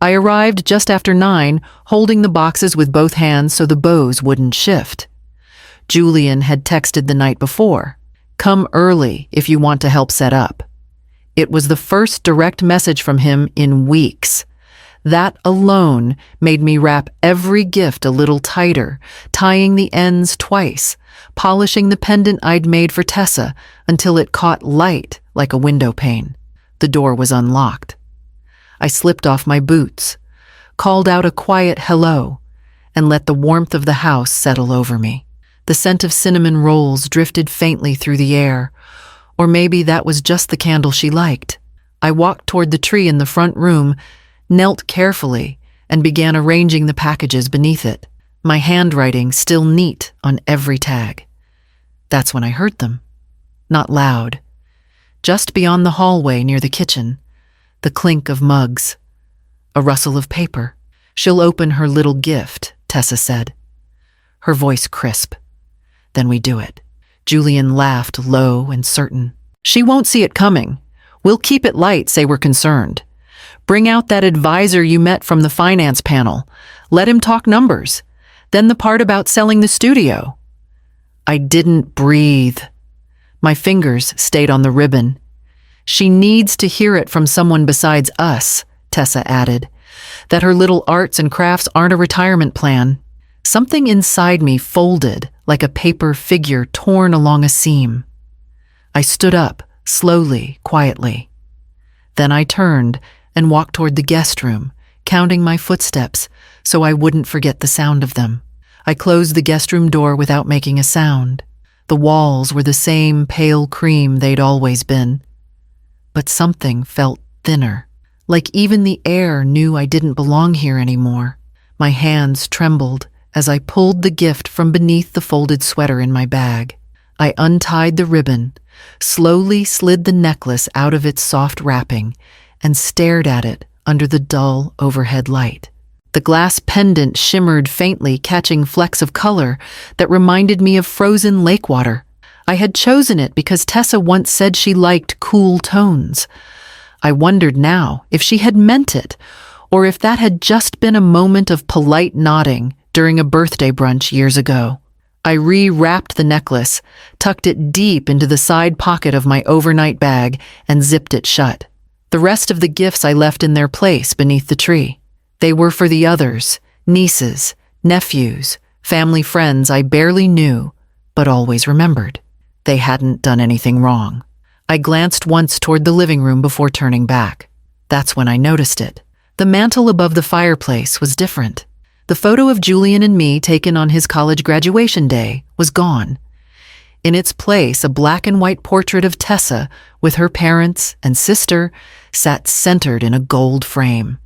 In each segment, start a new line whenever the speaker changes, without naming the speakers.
I arrived just after 9, holding the boxes with both hands so the bows wouldn't shift. Julian had texted the night before, "Come early if you want to help set up." It was the first direct message from him in weeks. That alone made me wrap every gift a little tighter, tying the ends twice, polishing the pendant I'd made for Tessa until it caught light like a window pane. The door was unlocked. I slipped off my boots, called out a quiet hello, and let the warmth of the house settle over me. The scent of cinnamon rolls drifted faintly through the air, or maybe that was just the candle she liked. I walked toward the tree in the front room, knelt carefully, and began arranging the packages beneath it, my handwriting still neat on every tag. That's when I heard them. Not loud. Just beyond the hallway near the kitchen, the clink of mugs, a rustle of paper. "She'll open her little gift," Tessa said, her voice crisp. "Then we do it." Julian laughed low and certain. "She won't see it coming. We'll keep it light, say we're concerned. Bring out that advisor you met from the finance panel. Let him talk numbers. Then the part about selling the studio." I didn't breathe. My fingers stayed on the ribbon. "She needs to hear it from someone besides us," Tessa added, "that her little arts and crafts aren't a retirement plan." Something inside me folded like a paper figure torn along a seam. I stood up, slowly, quietly. Then I turned and walked toward the guest room, counting my footsteps so I wouldn't forget the sound of them. I closed the guest room door without making a sound. The walls were the same pale cream they'd always been. But something felt thinner, like even the air knew I didn't belong here anymore. My hands trembled as I pulled the gift from beneath the folded sweater in my bag. I untied the ribbon, slowly slid the necklace out of its soft wrapping, and stared at it under the dull overhead light. The glass pendant shimmered faintly, catching flecks of color that reminded me of frozen lake water. I had chosen it because Tessa once said she liked cool tones. I wondered now if she had meant it, or if that had just been a moment of polite nodding during a birthday brunch years ago. I re-wrapped the necklace, tucked it deep into the side pocket of my overnight bag, and zipped it shut. The rest of the gifts I left in their place beneath the tree. They were for the others, nieces, nephews, family friends I barely knew, but always remembered. They hadn't done anything wrong. I glanced once toward the living room before turning back. That's when I noticed it. The mantel above the fireplace was different. The photo of Julian and me taken on his college graduation day was gone. In its place, a black and white portrait of Tessa with her parents and sister sat centered in a gold frame.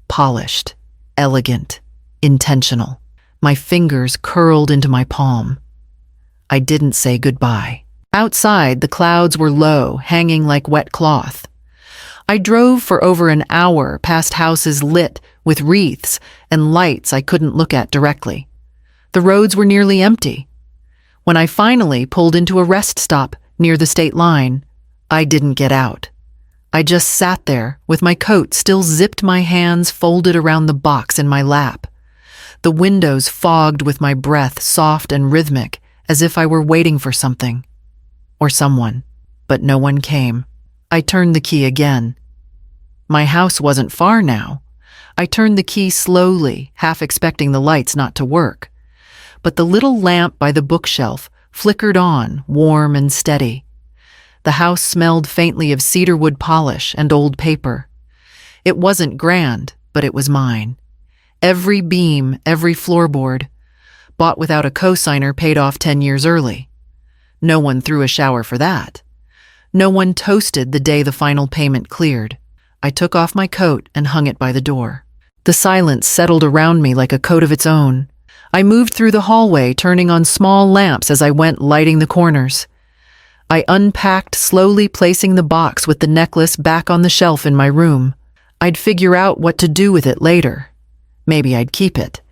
Polished, elegant, intentional. My fingers curled into my palm. I didn't say goodbye. Outside, the clouds were low, hanging like wet cloth. I drove for over an hour past houses lit with wreaths and lights I couldn't look at directly. The roads were nearly empty. When I finally pulled into a rest stop near the state line, I didn't get out. I just sat there with my coat still zipped, my hands folded around the box in my lap. The windows fogged with my breath, soft and rhythmic, as if I were waiting for something. Or someone. But no one came. I turned the key again. My house wasn't far now. I turned the key slowly, half expecting the lights not to work. But the little lamp by the bookshelf flickered on, warm and steady. The house smelled faintly of cedarwood polish and old paper. It wasn't grand, but it was mine. Every beam, every floorboard. Bought without a cosigner, paid off 10 years early. No one threw a shower for that. No one toasted the day the final payment cleared. I took off my coat and hung it by the door. The silence settled around me like a coat of its own. I moved through the hallway, turning on small lamps as I went, lighting the corners. I unpacked, slowly placing the box with the necklace back on the shelf in my room. I'd figure out what to do with it later. Maybe I'd keep it.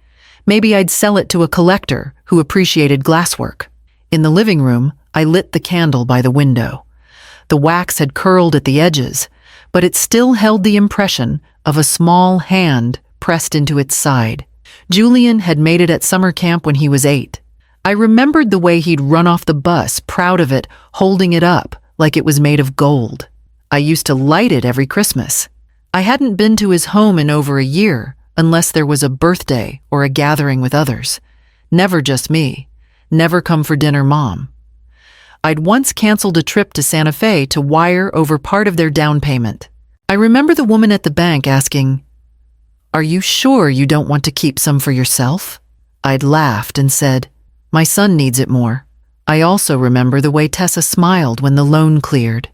Maybe I'd sell it to a collector who appreciated glasswork. In the living room, I lit the candle by the window. The wax had curled at the edges, but it still held the impression of a small hand pressed into its side. Julian had made it at summer camp when he was 8. I remembered the way he'd run off the bus, proud of it, holding it up like it was made of gold. I used to light it every Christmas. I hadn't been to his home in over a year, unless there was a birthday or a gathering with others. Never just me. Never come for dinner, Mom. I'd once canceled a trip to Santa Fe to wire over part of their down payment. I remember the woman at the bank asking, "Are you sure you don't want to keep some for yourself?" I'd laughed and said, "My son needs it more." I also remember the way Tessa smiled when the loan cleared.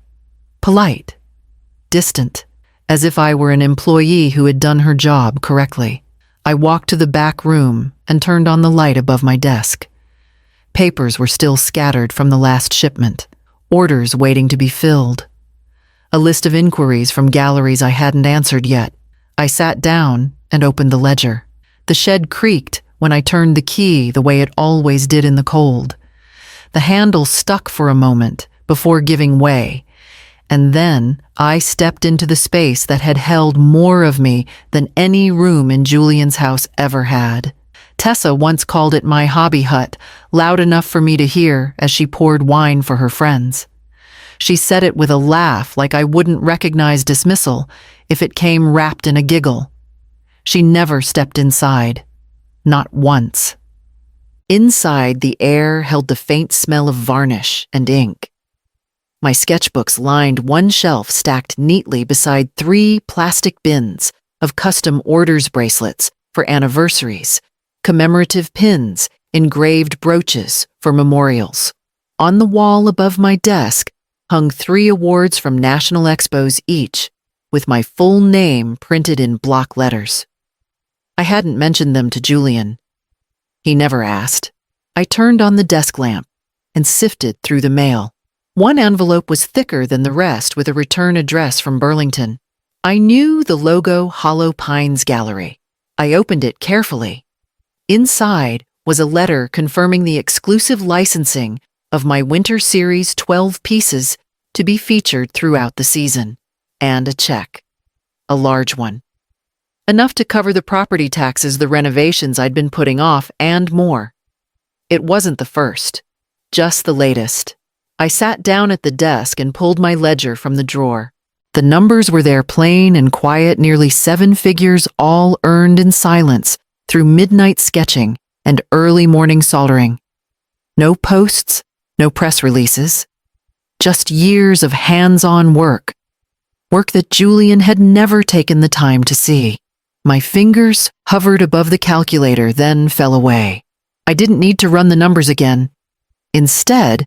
Polite, distant, as if I were an employee who had done her job correctly. I walked to the back room and turned on the light above my desk. Papers were still scattered from the last shipment, orders waiting to be filled. A list of inquiries from galleries I hadn't answered yet. I sat down and opened the ledger. The shed creaked when I turned the key the way it always did in the cold. The handle stuck for a moment before giving way, and then I stepped into the space that had held more of me than any room in Julian's house ever had. Tessa once called it my hobby hut, loud enough for me to hear as she poured wine for her friends. She said it with a laugh like I wouldn't recognize dismissal if it came wrapped in a giggle. She never stepped inside. Not once. Inside, the air held the faint smell of varnish and ink. My sketchbooks lined one shelf stacked neatly beside 3 plastic bins of custom orders bracelets for anniversaries, commemorative pins, engraved brooches for memorials. On the wall above my desk hung 3 awards from national expos each, with my full name printed in block letters. I hadn't mentioned them to Julian. He never asked. I turned on the desk lamp and sifted through the mail. One envelope was thicker than the rest with a return address from Burlington. I knew the logo Hollow Pines Gallery. I opened it carefully. Inside was a letter confirming the exclusive licensing of my Winter Series 12 pieces to be featured throughout the season, and a check. A large one. Enough to cover the property taxes, the renovations I'd been putting off, and more. It wasn't the first, just the latest. I sat down at the desk and pulled my ledger from the drawer. The numbers were there, plain and quiet, nearly 7 figures, all earned in silence through midnight sketching and early morning soldering. No posts, no press releases. Just years of hands-on work. Work that Julian had never taken the time to see. My fingers hovered above the calculator, then fell away. I didn't need to run the numbers again. Instead,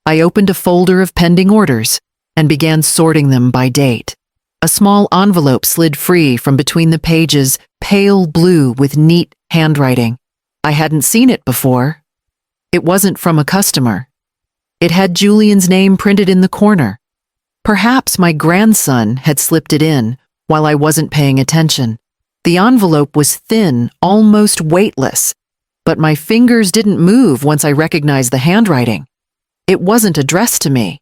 I opened a folder of pending orders and began sorting them by date. A small envelope slid free from between the pages, pale blue with neat handwriting. I hadn't seen it before. It wasn't from a customer. It had Julian's name printed in the corner. Perhaps my grandson had slipped it in while I wasn't paying attention. The envelope was thin, almost weightless, but my fingers didn't move once I recognized the handwriting. It wasn't addressed to me.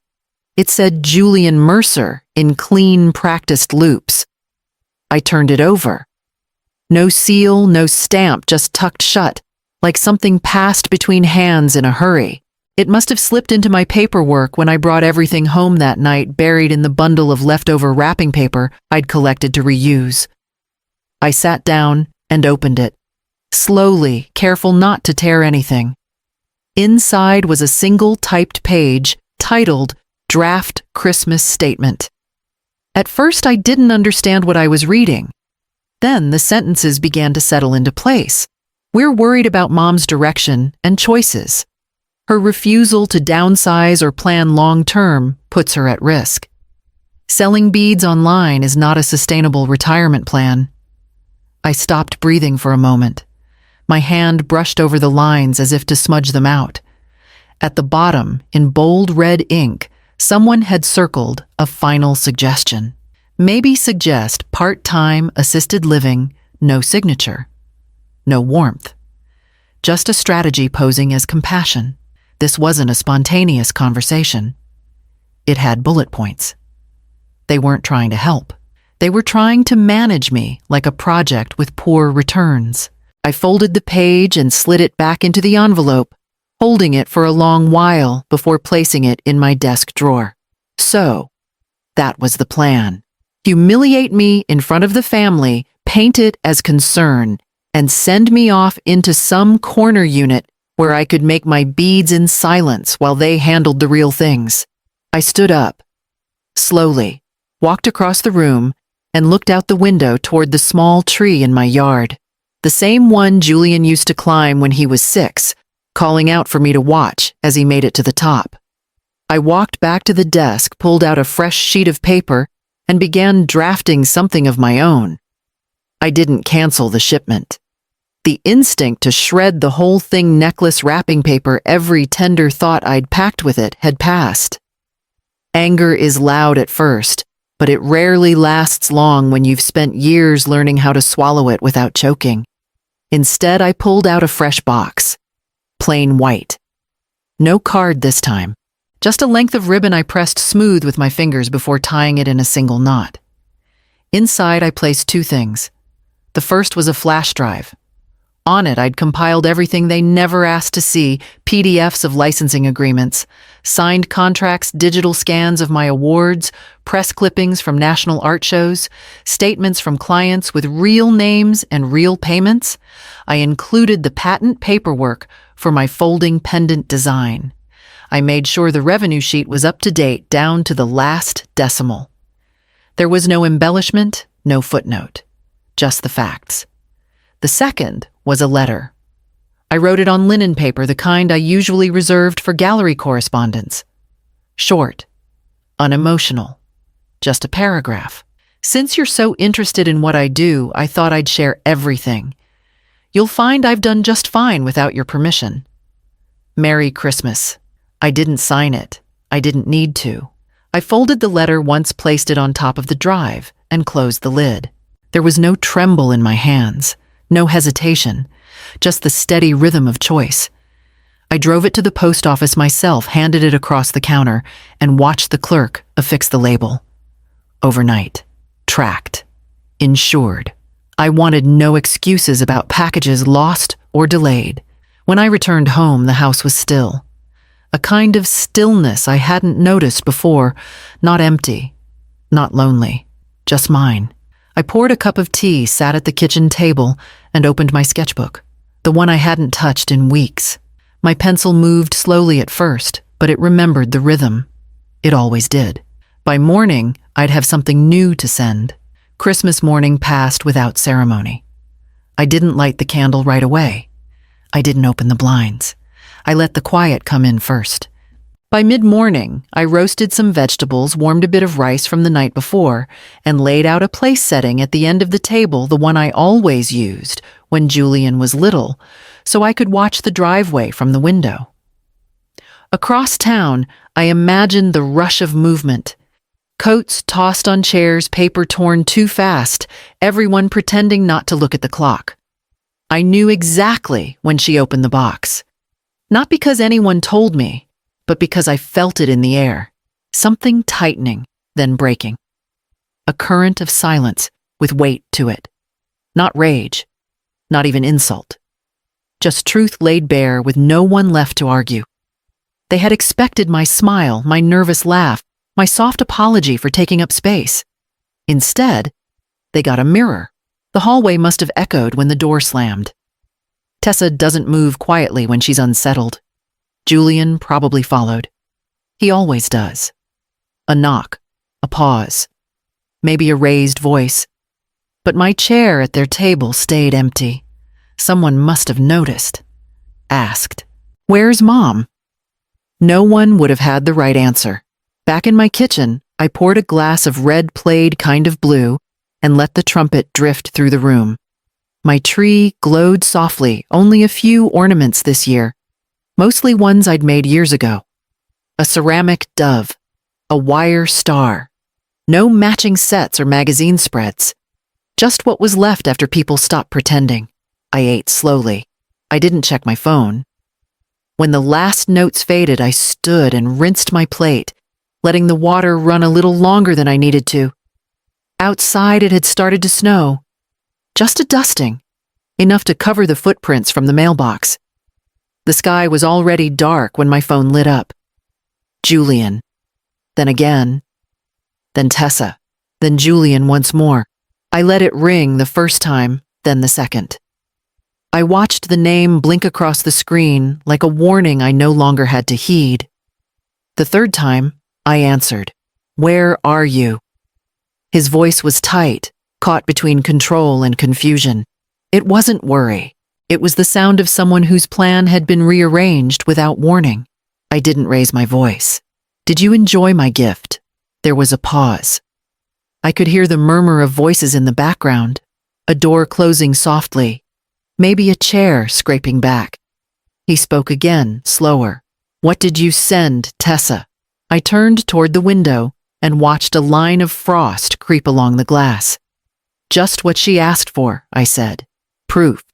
It said Julian Mercer in clean, practiced loops. I turned it over. No seal, no stamp, just tucked shut, like something passed between hands in a hurry. It must have slipped into my paperwork when I brought everything home that night, buried in the bundle of leftover wrapping paper I'd collected to reuse. I sat down and opened it, slowly, careful not to tear anything. Inside was a single typed page titled Draft Christmas Statement. At first, I didn't understand what I was reading. Then the sentences began to settle into place. We're worried about Mom's direction and choices. Her refusal to downsize or plan long-term puts her at risk. Selling beads online is not a sustainable retirement plan. I stopped breathing for a moment. My hand brushed over the lines as if to smudge them out. At the bottom, in bold red ink, someone had circled a final suggestion. Maybe suggest part-time assisted living, no signature, no warmth. Just a strategy posing as compassion. This wasn't a spontaneous conversation. It had bullet points. They weren't trying to help. They were trying to manage me like a project with poor returns. I folded the page and slid it back into the envelope, holding it for a long while before placing it in my desk drawer. So, that was the plan. Humiliate me in front of the family, paint it as concern, and send me off into some corner unit where I could make my beads in silence while they handled the real things. I stood up, slowly, walked across the room, and looked out the window toward the small tree in my yard. The same one Julian used to climb when he was 6, calling out for me to watch as he made it to the top. I walked back to the desk, pulled out a fresh sheet of paper, and began drafting something of my own. I didn't cancel the shipment. The instinct to shred the whole thing necklace wrapping paper every tender thought I'd packed with it had passed. Anger is loud at first, but it rarely lasts long when you've spent years learning how to swallow it without choking. Instead, I pulled out a fresh box. Plain white. No card this time. Just a length of ribbon I pressed smooth with my fingers before tying it in a single knot. Inside, I placed 2 things. The first was a flash drive. On it, I'd compiled everything they never asked to see, PDFs of licensing agreements, signed contracts, digital scans of my awards, press clippings from national art shows, statements from clients with real names and real payments. I included the patent paperwork for my folding pendant design. I made sure the revenue sheet was up to date down to the last decimal. There was no embellishment, no footnote, just the facts. The second was a letter. I wrote it on linen paper, the kind I usually reserved for gallery correspondence. Short, unemotional, just a paragraph. Since you're so interested in what I do, I thought I'd share everything. You'll find I've done just fine without your permission. Merry Christmas. I didn't sign it. I didn't need to. I folded the letter once, placed it on top of the drive, and closed the lid. There was no tremble in my hands. No hesitation, just the steady rhythm of choice. I drove it to the post office myself, handed it across the counter, and watched the clerk affix the label. Overnight. Tracked. Insured. I wanted no excuses about packages lost or delayed. When I returned home, the house was still. A kind of stillness I hadn't noticed before, not empty, not lonely, just mine. I poured a cup of tea, sat at the kitchen table, and opened my sketchbook, the one I hadn't touched in weeks. My pencil moved slowly at first, but it remembered the rhythm. It always did. By morning, I'd have something new to send. Christmas morning passed without ceremony. I didn't light the candle right away. I didn't open the blinds. I let the quiet come in first. By mid-morning, I roasted some vegetables, warmed a bit of rice from the night before, and laid out a place setting at the end of the table, the one I always used when Julian was little, so I could watch the driveway from the window. Across town, I imagined the rush of movement. Coats tossed on chairs, paper torn too fast, everyone pretending not to look at the clock. I knew exactly when she opened the box. Not because anyone told me, but because I felt it in the air. Something tightening, then breaking. A current of silence with weight to it. Not rage, not even insult. Just truth laid bare with no one left to argue. They had expected my smile, my nervous laugh, my soft apology for taking up space. Instead, they got a mirror. The hallway must have echoed when the door slammed. Tessa doesn't move quietly when she's unsettled. Julian probably followed. He always does. A knock, a pause, maybe a raised voice. But my chair at their table stayed empty. Someone must have noticed. Asked, "Where's Mom?" No one would have had the right answer. Back in my kitchen, I poured a glass of red plaid, kind of blue, and let the trumpet drift through the room. My tree glowed softly, only a few ornaments this year. Mostly ones I'd made years ago. A ceramic dove, a wire star. No matching sets or magazine spreads. Just what was left after people stopped pretending. I ate slowly. I didn't check my phone. When the last notes faded, I stood and rinsed my plate, letting the water run a little longer than I needed to. Outside it had started to snow. Just a dusting, enough to cover the footprints from the mailbox. The sky was already dark when my phone lit up. Julian. Then again. Then Tessa. Then Julian once more. I let it ring the first time, then the second. I watched the name blink across the screen like a warning I no longer had to heed. The third time, I answered, "Where are you?" His voice was tight, caught between control and confusion. It wasn't worry. It was the sound of someone whose plan had been rearranged without warning. I didn't raise my voice. "Did you enjoy my gift?" There was a pause. I could hear the murmur of voices in the background, a door closing softly, maybe a chair scraping back. He spoke again, slower. "What did you send, Tessa?" I turned toward the window and watched a line of frost creep along the glass. "Just what she asked for," I said. "Proof."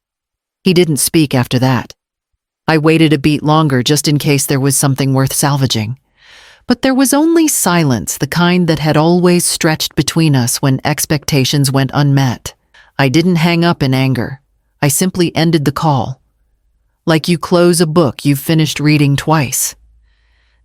He didn't speak after that. I waited a beat longer just in case there was something worth salvaging. But there was only silence, the kind that had always stretched between us when expectations went unmet. I didn't hang up in anger. I simply ended the call. Like you close a book you've finished reading twice.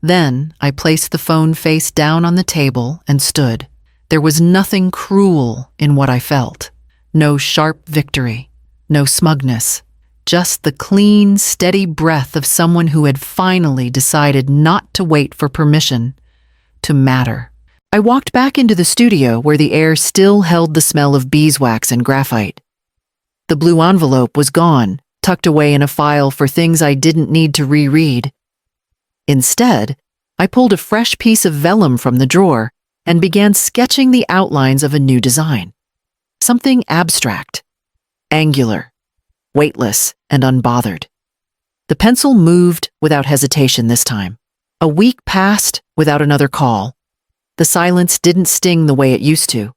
Then I placed the phone face down on the table and stood. There was nothing cruel in what I felt. No sharp victory. No smugness. Just the clean, steady breath of someone who had finally decided not to wait for permission to matter. I walked back into the studio where the air still held the smell of beeswax and graphite. The blue envelope was gone, tucked away in a file for things I didn't need to reread. Instead, I pulled a fresh piece of vellum from the drawer and began sketching the outlines of a new design. Something abstract, angular, weightless, and unbothered. The pencil moved without hesitation this time. A week passed without another call. The silence didn't sting the way it used to.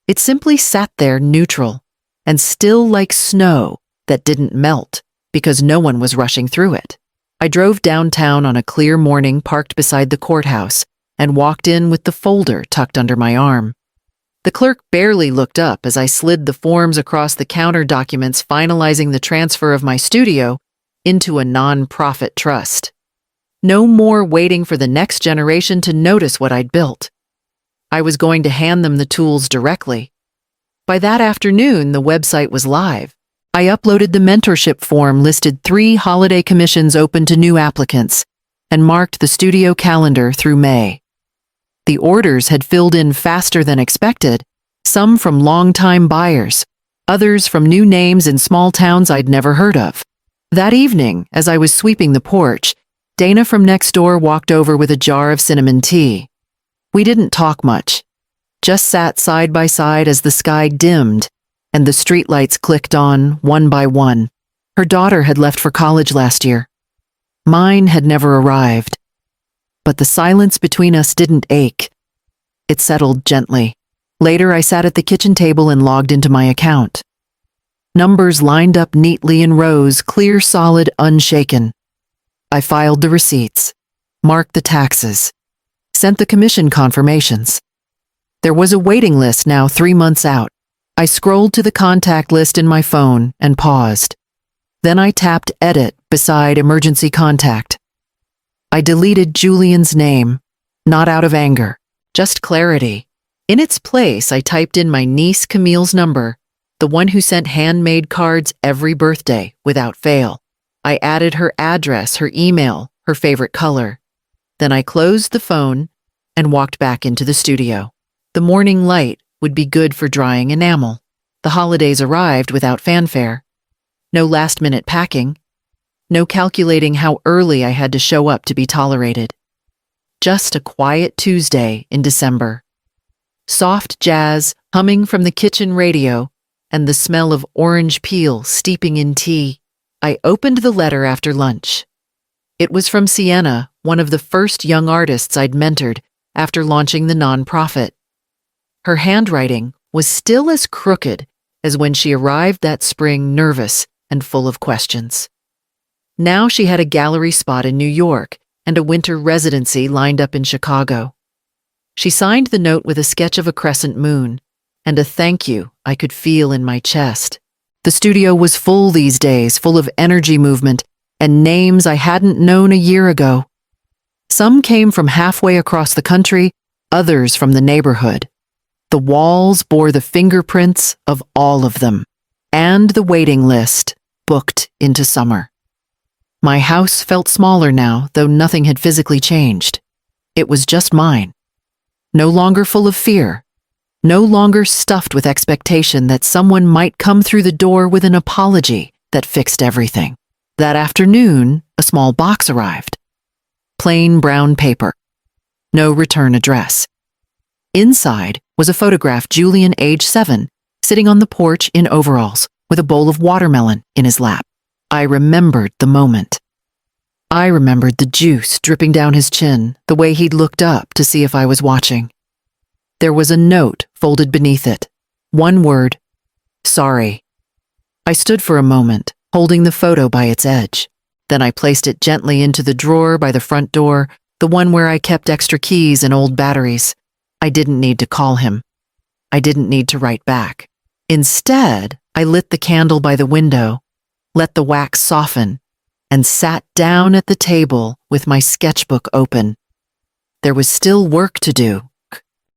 It simply sat there neutral and still like snow that didn't melt because no one was rushing through it. I drove downtown on a clear morning, parked beside the courthouse, and walked in with the folder tucked under my arm. The clerk barely looked up as I slid the forms across the counter, documents finalizing the transfer of my studio into a non-profit trust. No more waiting for the next generation to notice what I'd built. I was going to hand them the tools directly. By that afternoon, the website was live. I uploaded the mentorship form, listed 3 holiday commissions open to new applicants, and marked the studio calendar through May. The orders had filled in faster than expected, some from long-time buyers, others from new names in small towns I'd never heard of. That evening, as I was sweeping the porch, Dana from next door walked over with a jar of cinnamon tea. We didn't talk much, just sat side by side as the sky dimmed and the streetlights clicked on one by one. Her daughter had left for college last year. Mine had never arrived. But the silence between us didn't ache. It settled gently. Later, I sat at the kitchen table and logged into my account. Numbers lined up neatly in rows, clear, solid, unshaken. I filed the receipts, marked the taxes, sent the commission confirmations. There was a waiting list now 3 months out. I scrolled to the contact list in my phone and paused. Then I tapped Edit beside Emergency Contact. I deleted Julian's name, not out of anger, just clarity. In its place, I typed in my niece Camille's number, the one who sent handmade cards every birthday without fail. I added her address, her email, her favorite color. Then I closed the phone and walked back into the studio. The morning light would be good for drying enamel. The holidays arrived without fanfare. No last-minute packing. No calculating how early I had to show up to be tolerated. Just a quiet Tuesday in December. Soft jazz humming from the kitchen radio and the smell of orange peel steeping in tea. I opened the letter after lunch. It was from Sienna, one of the first young artists I'd mentored after launching the nonprofit. Her handwriting was still as crooked as when she arrived that spring, nervous and full of questions. Now she had a gallery spot in New York and a winter residency lined up in Chicago. She signed the note with a sketch of a crescent moon, and a thank you I could feel in my chest. The studio was full these days, full of energy movement and names I hadn't known a year ago. Some came from halfway across the country, others from the neighborhood. The walls bore the fingerprints of all of them, and the waiting list, booked into summer. My house felt smaller now, though nothing had physically changed. It was just mine. No longer full of fear. No longer stuffed with expectation that someone might come through the door with an apology that fixed everything. That afternoon, a small box arrived. Plain brown paper. No return address. Inside was a photograph Julian, age 7, sitting on the porch in overalls with a bowl of watermelon in his lap. I remembered the moment. I remembered the juice dripping down his chin, the way he'd looked up to see if I was watching. There was a note folded beneath it. One word: sorry. I stood for a moment, holding the photo by its edge. Then I placed it gently into the drawer by the front door, the one where I kept extra keys and old batteries. I didn't need to call him. I didn't need to write back. Instead, I lit the candle by the window, let the wax soften, and sat down at the table with my sketchbook open. There was still work to do,